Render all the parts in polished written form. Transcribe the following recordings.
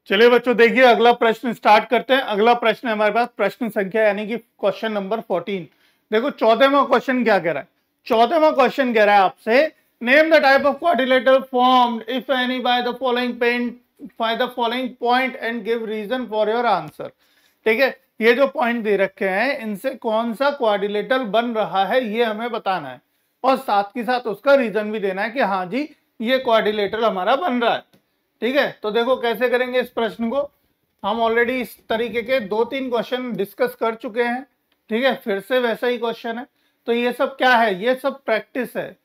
चलिए बच्चों, देखिए अगला प्रश्न स्टार्ट करते हैं। अगला प्रश्न है हमारे पास प्रश्न संख्या यानी कि क्वेश्चन नंबर 14। देखो 14वां क्वेश्चन क्या कह रहा है। 14वां क्वेश्चन कह रहा है आपसे, name the type of quadrilateral formed if any by the following point and give reason for your answer. ठीक है, ये जो पॉइंट दे रखे हैं इनसे कौन सा क्वाड्रिलेटरल बन रहा है ये हमें बताना है, और साथ के साथ उसका रीजन भी देना है कि हाँ जी ये क्वाड्रिलेटरल हमारा बन रहा है। ठीक है, तो देखो कैसे करेंगे इस प्रश्न को। हम ऑलरेडी इस तरीके के 2-3 क्वेश्चन डिस्कस कर चुके हैं। ठीक है, फिर से वैसा ही क्वेश्चन है। तो ये सब क्या है, ये सब प्रैक्टिस है।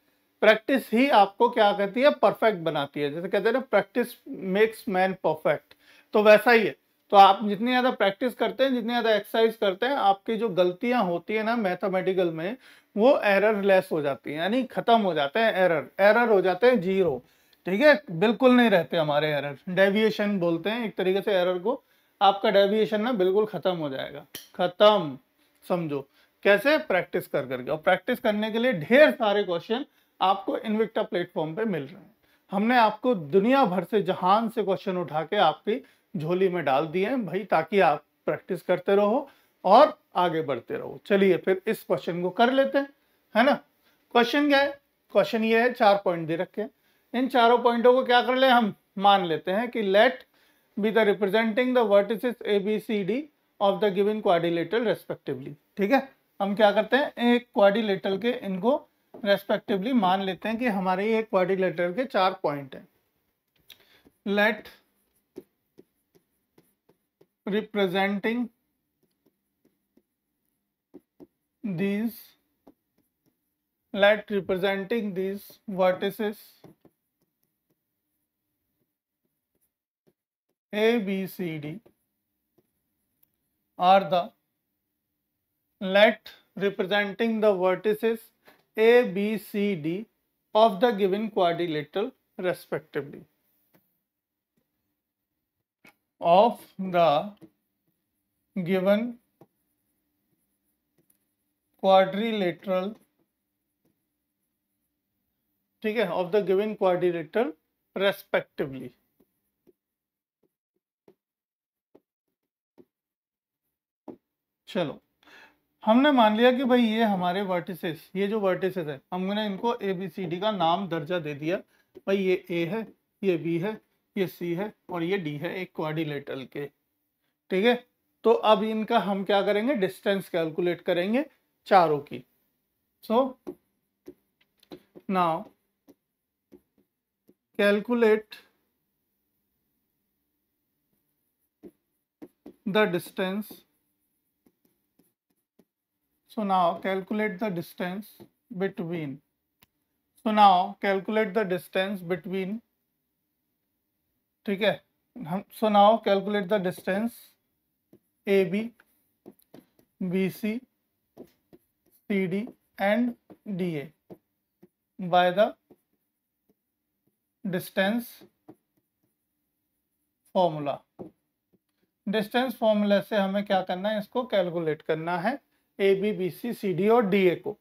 प्रैक्टिस ही आपको क्या कहती है, परफेक्ट बनाती है। जैसे कहते हैं ना, प्रैक्टिस मेक्स मैन परफेक्ट, तो वैसा ही है। तो आप जितनी ज्यादा प्रैक्टिस करते हैं, जितनी ज्यादा एक्सरसाइज करते हैं, आपकी जो गलतियां होती है ना मैथमेटिकल में, वो एरर लेस हो जाती है, यानी खत्म हो जाते हैं एरर हो जाते हैं जीरो। ठीक है, बिल्कुल नहीं रहते हमारे एरर, डेविएशन बोलते हैं एक तरीके से एरर को। आपका डेविएशन ना बिल्कुल खत्म हो जाएगा, खत्म समझो। कैसे, प्रैक्टिस कर करके। और प्रैक्टिस करने के लिए ढेर सारे क्वेश्चन आपको इनविक्टा प्लेटफॉर्म पे मिल रहे हैं। हमने आपको दुनिया भर से, जहान से क्वेश्चन उठा के आपकी झोली में डाल दिए हैं भाई, ताकि आप प्रैक्टिस करते रहो और आगे बढ़ते रहो। चलिए फिर इस क्वेश्चन को कर लेते हैं, है ना। क्वेश्चन क्या है, क्वेश्चन ये है, 4 पॉइंट दे रखे हैं। इन चारों पॉइंटों को क्या कर ले, हम मान लेते हैं कि let be the representing the vertices A B C D of the given quadrilateral respectively. ठीक है, हम क्या करते हैं, एक क्वाड्रिलेटरल के इनको रेस्पेक्टिवली मान लेते हैं कि हमारे एक क्वाड्रिलेटरल के 4 पॉइंट हैं। Let representing these vertices A, B, C, D are the representing the vertices A, B, C, D of the given quadrilateral respectively of the given quadrilateral, ठीक है, of the given quadrilateral respectively। चलो, हमने मान लिया कि भाई ये हमारे वर्टिसेस, ये जो वर्टिसेस है, हमने इनको ए बी सी डी का नाम दर्जा दे दिया। भाई ये ए है, ये बी है, ये सी है और ये डी है, एक क्वाड्रिलेटरल के। ठीक है, तो अब इनका हम क्या करेंगे, डिस्टेंस कैलकुलेट करेंगे चारों की। So now calculate the distance. So now calculate the distance between. ठीक है, हम so now calculate the distance AB, BC, CD and DA by the distance formula। Distance formula से हमें क्या करना है, इसको कैलकुलेट करना है, A B B C C D और डी ए को।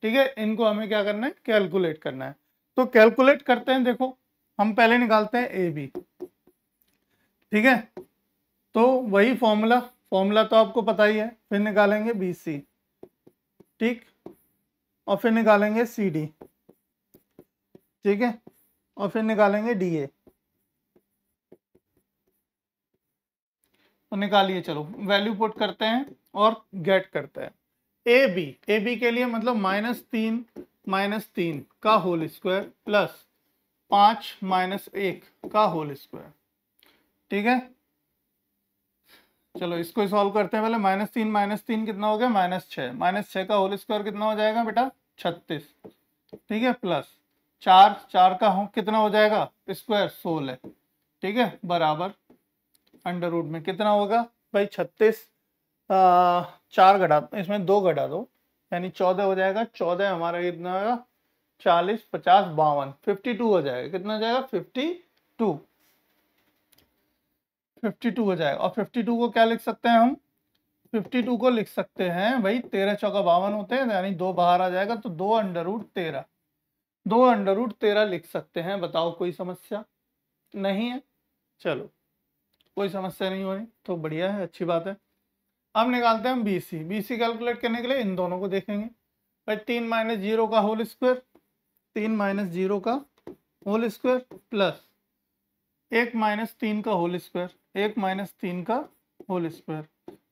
ठीक है, इनको हमें क्या करना है, कैलकुलेट करना है। तो कैलकुलेट करते हैं। देखो हम पहले निकालते हैं ए बी। ठीक है, तो वही फॉर्मूला तो आपको पता ही है। फिर निकालेंगे बी सी, ठीक, और फिर निकालेंगे सी डी। ठीक है, और फिर निकालेंगे डी ए। तो निकालिए, चलो वैल्यू पुट करते हैं और गेट करते हैं। ए बी के लिए मतलब -3 का होल स्क्वायर प्लस 5 -1 का होल स्क्वायर। ठीक है, चलो इसको सॉल्व करते हैं। पहले -3 कितना हो गया, -6 का होल स्क्वायर कितना हो जाएगा बेटा, 36। ठीक है, प्लस 4 का कितना हो जाएगा स्क्वायर, 16। ठीक है, बराबर अंडर रूट में कितना होगा भाई, 36 4 घटा, इसमें 2 घटा दो यानी 14 हो जाएगा। 14 हमारा कितना होगा, 40 50 52 52 हो जाएगा। कितना हो जाएगा, 52 हो जाएगा। और 52 को क्या लिख सकते हैं हम, 52 को लिख सकते हैं भाई 13 चौका 52 होते हैं, यानी 2 बाहर आ जाएगा तो 2 अंडर रूट 13 लिख सकते हैं। बताओ कोई समस्या नहीं है। चलो कोई समस्या नहीं हो रही तो बढ़िया है, अच्छी बात है। अब निकालते हैं हम BC। BC कैलकुलेट करने के लिए इन दोनों को देखेंगे भाई, 3 माइनस 0 का होल स्क्वायर, 3 माइनस 0 का होल स्क्वायर प्लस 1 माइनस 3 का होल स्क्वायर, 1 माइनस 3 का होल स्क्वायर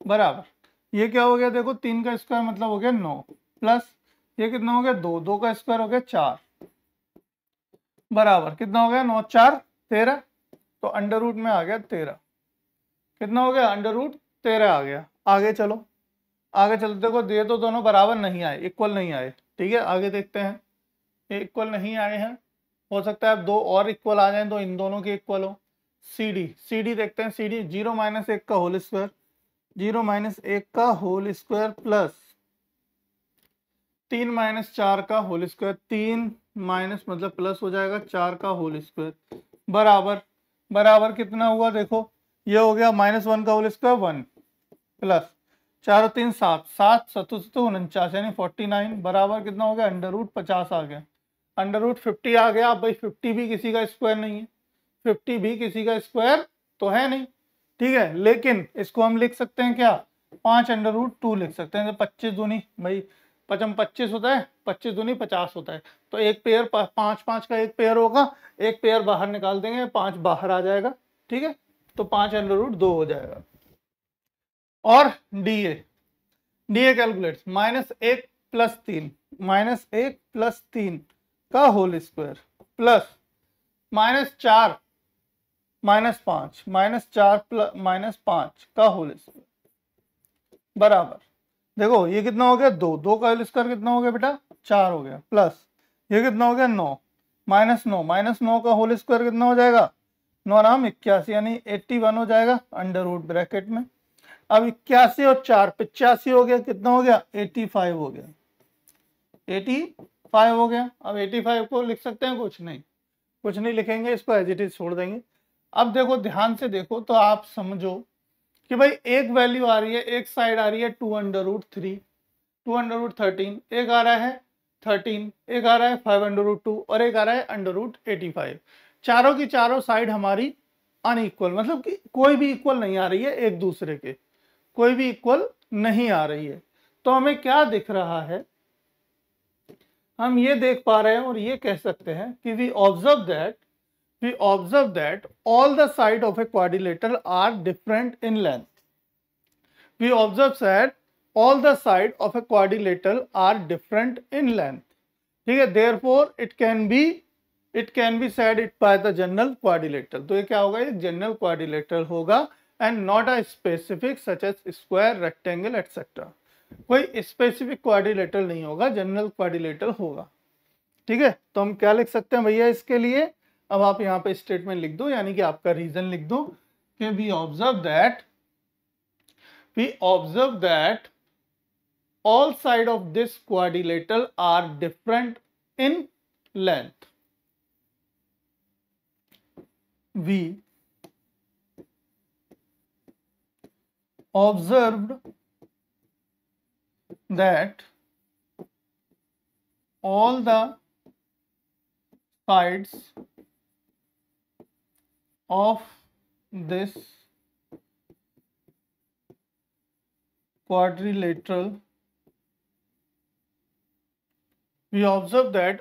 बराबर, ये क्या हो गया देखो, 3 का स्क्वायर मतलब हो गया 9 प्लस ये कितना हो गया 2, 2 का स्क्वायर हो गया 4 बराबर कितना हो गया 9 4 13, तो अंडर रूट में आ गया 13, कितना हो गया अंडर रूट 13 आ गया। आगे चलो, आगे चलते देखो, ये तो दोनों बराबर नहीं आए, इक्वल नहीं आए, ठीक है आगे देखते हैं। ये इक्वल नहीं आए हैं, हो सकता है अब दो और इक्वल आ जाएं तो इन दोनों के इक्वल हो। CD देखते हैं, CD 0 माइनस 1 का होल स्क्वायर, 0 माइनस 1 का होल स्क्वायर प्लस 3 माइनस 4 का होल स्क्वायर, 3 माइनस मतलब प्लस हो जाएगा 4 का होल स्क्वायर बराबर, बराबर कितना हुआ देखो, ये हो गया -1 का होल स्क्वायर 1 प्लस 4 और 3 7, 7 7 49 यानी 49 बराबर कितना हो गया अंडर रूट 50 आ गया, अंडर रूट 50 आ गया। अब भाई 50 भी किसी का स्क्वायर नहीं है, 50 भी किसी का स्क्वायर तो है नहीं, ठीक है, लेकिन इसको हम लिख सकते हैं क्या, 5 अंडर रूट 2 लिख सकते हैं। 25 दूनी भाई 25 होता है, 25 दूनी 50 होता है, तो एक पेयर 5 5 का एक पेयर होगा, एक पेयर बाहर निकाल देंगे, 5 बाहर आ जाएगा, ठीक है, तो 5 अंडर रूट 2 हो जाएगा। और DA कैलकुलेट -1 प्लस 3, -1 प्लस 3 का होल स्क्वायर प्लस -4 -5 -4 प्लस -5 का होल स्क्वायर बराबर, देखो ये कितना हो गया 2, 2 का होल स्क्वायर कितना हो गया बेटा 4 हो गया, प्लस ये कितना हो गया 9 -9 का होल स्क्वायर कितना हो जाएगा 9 नाम 81 यानी 81 हो जाएगा अंडर रूट ब्रैकेट में। अब 81 और 4 85 हो गया, कितना हो गया 85 हो गया, 85 हो गया। अब 85 को लिख सकते हैं, कुछ नहीं लिखेंगे, इसको एज इट इज छोड़ देंगे। अब देखो ध्यान से देखो तो आप समझो कि भाई एक वैल्यू आ रही है, एक साइड आ रही है 2 अंडर रूट 3, 2 अंडर रूट 13, एक आ रहा है 13, एक आ रहा है 5 अंडर रूट 2 और एक आ रहा है अंडर रूट 85। चारों की चारों साइड हमारी अनइक्वल, मतलब कि कोई भी इक्वल नहीं आ रही है एक दूसरे के, कोई भी इक्वल नहीं आ रही है। तो हमें क्या दिख रहा है, हम ये देख पा रहे हैं और ये कह सकते हैं कि we observe that all the side of a quadrilateral are different in length. We observe that all the side of a quadrilateral are different in length. ठीक है, therefore it can be said it by the general quadrilateral. तो ये क्या होगा, एक general quadrilateral होगा and not a specific such as square, rectangle etc. कोई specific quadrilateral नहीं होगा, जनरल क्वाड्रिलेटरल होगा, ठीक है। तो हम क्या लिख सकते हैं भैया इसके लिए, अब आप यहाँ पे स्टेटमेंट लिख दो, यानी कि आपका रीजन लिख दो कि we observe that all side of this quadrilateral are different in length. We observed that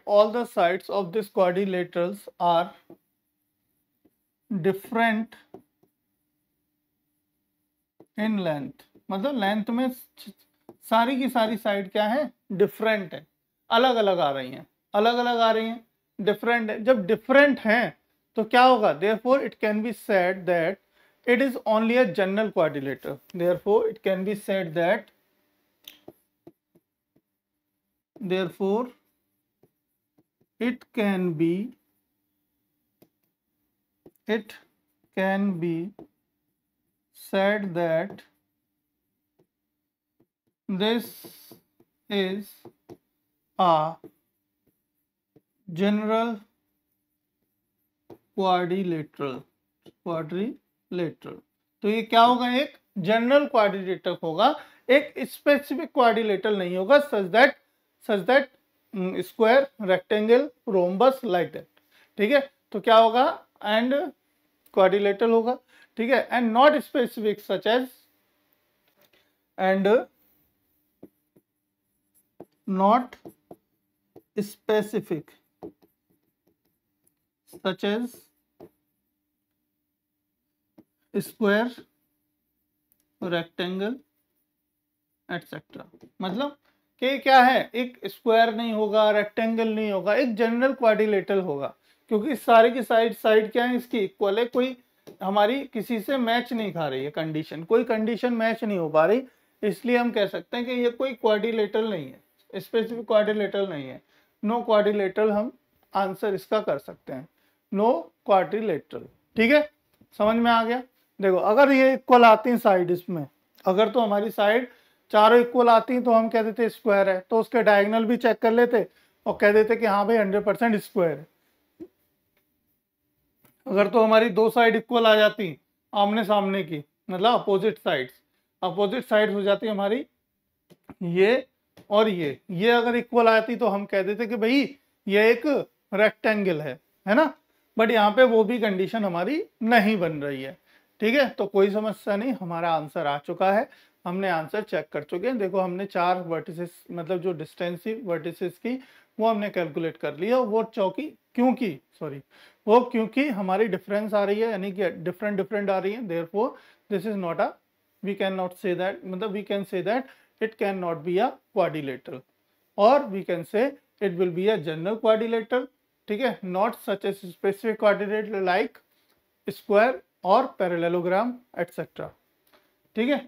all the sides of this quadrilateral are different in length, मतलब लेंथ में सारी की सारी साइड क्या है, डिफरेंट है, अलग अलग आ रही हैं, डिफरेंट है। जब डिफरेंट हैं तो क्या होगा, therefore it can be said that it is only a general quadrilateral. Therefore it can be said that it can be said that this is a general quadrilateral. तो ये क्या होगा, एक जनरल क्वाड्रिलेटरल होगा, एक स्पेसिफिक क्वाड्रिलेटरल नहीं होगा, such that square, rectangle, rhombus like that, ठीक है। तो क्या होगा, एंड क्वाड्रिलेटरल होगा, ठीक है, and not specific such as, and not specific such as square, rectangle etcetera. मतलब कि क्या है, एक स्क्वायर नहीं होगा, रेक्टेंगल नहीं होगा, एक जनरल क्वाड्रिलेटरल होगा, क्योंकि सारे की साइड क्या है इसकी इक्वल है, कोई हमारी किसी से मैच नहीं खा रही है कंडीशन, कोई कंडीशन मैच नहीं हो पा रही, इसलिए हम कह सकते हैं कि ये कोई क्वाड्रिलेटरल नहीं है, स्पेसिफिक क्वाड्रिलेटरल नहीं है। नो क्वाड्रिलेटरल हम आंसर इसका कर सकते हैं, नो क्वाड्रिलेटरल। ठीक है, समझ में आ गया। देखो अगर ये इक्वल आती है साइड, इसमें अगर तो हमारी साइड चारों इक्वल आती तो हम कह देते स्क्वायर है, तो उसके डायगोनल भी चेक कर लेते और कह देते कि हाँ भाई 100% स्क्वायर है। अगर तो हमारी दो साइड इक्वल आ जाती आमने सामने की, मतलब अपोजिट साइड्स हो जाती हमारी ये और ये अगर इक्वल आती तो हम कह देते कि भाई ये एक रेक्टेंगल है ना। बट यहाँ पे वो भी कंडीशन हमारी नहीं बन रही है। ठीक है, तो कोई समस्या नहीं, हमारा आंसर आ चुका है, हमने आंसर चेक कर चुके हैं। देखो हमने 4 वर्टिसेस, मतलब जो डिस्टेंसिव वर्टिसेस की वो हमने कैलकुलेट कर लिया, वो क्योंकि हमारी डिफरेंस आ रही है, यानी कि डिफरेंट आ रही है, therefore this is not a, we can not say that, मतलब we can say that it cannot be a quadrilateral, or we can say it will be a general quadrilateral, ठीक है, not such a specific quadrilateral like square or parallelogram etc. ठीक है।